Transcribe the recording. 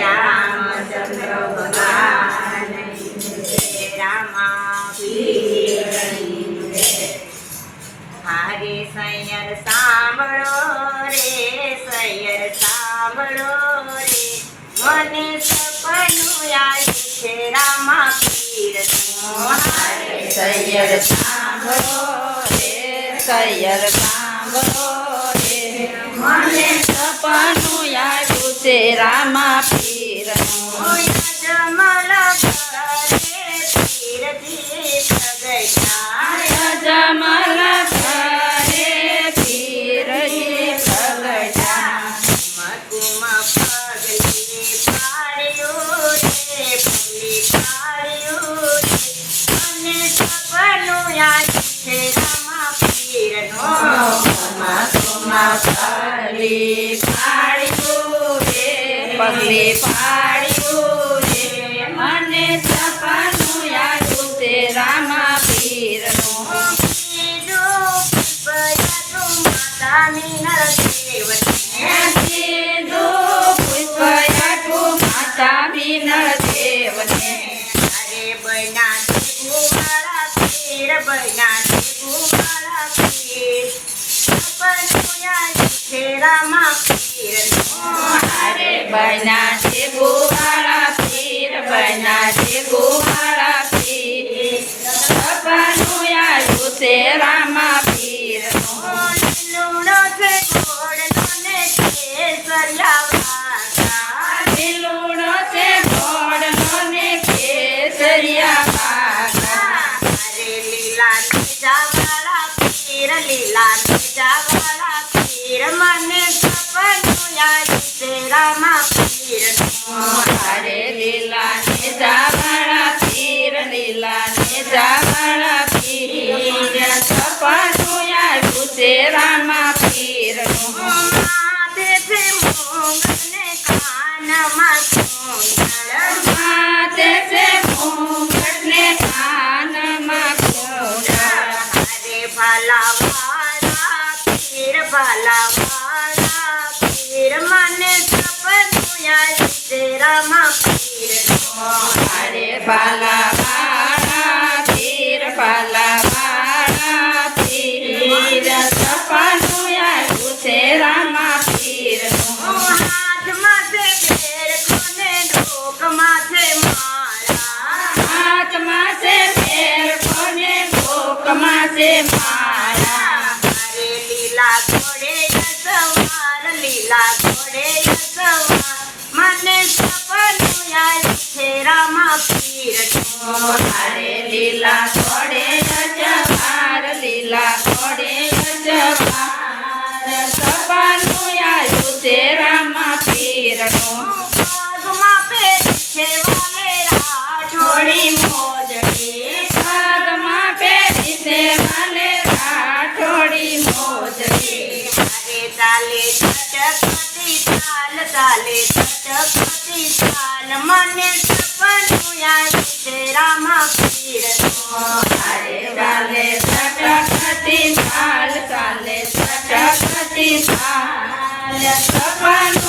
રામચંદ્ર ભગવાન રામા હારે સૈયર સાંભળો રે સૈયર સાંભળો રે મને સપનું આવ્યું છે રામા પીરનું હારે સૈયર સાંભળો રે સૈયર સાંભળો રે મને સપનું આવ્યું છે રામા પીરનું જમલ કરે પીરજી પ્રગટા જમલ કરે પીરજી પ્રગટા મકુમાં પગલી પાડ્યું રે પગલી પાડ્યું રે અને સપનું આવ્યું છે રામા પીરનું મકુમાં પગલી પાડ્યું રે પગલી પાડ્યું રે મને સપનું આવ્યું છે રામા પીરનું પુષ્પયાટું માતા મિનળ દેવને અરે બના દેવાળા પીર બના દેવાળા પીર સપનું છે રામા પીરનું અરે બના દેવાળા પીર બના દેવાળા પીર સપનું આવ્યું છે રામા પીરનું લૂણો છે ઘોડનો ને કેસરિયા વાઘા લીલુડો છે ઘોડનો ને કેસરિયા વાઘા અરે લીલા નીજાવાળા પીર લીલા નીજાવાળા પીર મને સપનું આવ્યું છે રામા પીરનું અરે લીલા ને જાવાળા પીર લીલા ને જાવાળા પીર સપનું આવ્યું છે રામા પીરનું માથે છે મૂંગળ ને કાનમાં કુંડળ માથે છે ઘૂંઘટ ને કાનમાં કુંડળ અરે ભલાવાળા પીર ભલાવાળા પીર મને સપનું આવ્યું છે રામા પીરનું અરે પાલાવાળા પીર પાલાવાળા પીર સપનું આવ્યું છે રામા પીરનું હાથમાં છે બેર કોને ડોકમાં છે માળા હાથમાં છે ફેર કોને ભોકમાં છે માળા અરે લીલા ઘોડે સવાર લીલા ઘોડે સવાર મને સપનું આવ્યું છે રામા પીરનું અરે લીલા ઘોડે જવાર લીલા ઘોડે જવાર સપનું આવ્યું છે રામા પીરનું પગમાં પહેરી છે વાલેરા થોડી મોજડી પગમાં પહેરી છે મને થોડી મોજડી અરે ચાલે ચટપટી ચાલ ચાલે ચટપટી ચાલ મને સપનું આવ્યું છે રામા પીરનું અરે ચાલે ચટકતી ચાલ ચાલે ચટકતી ચાલ સપનું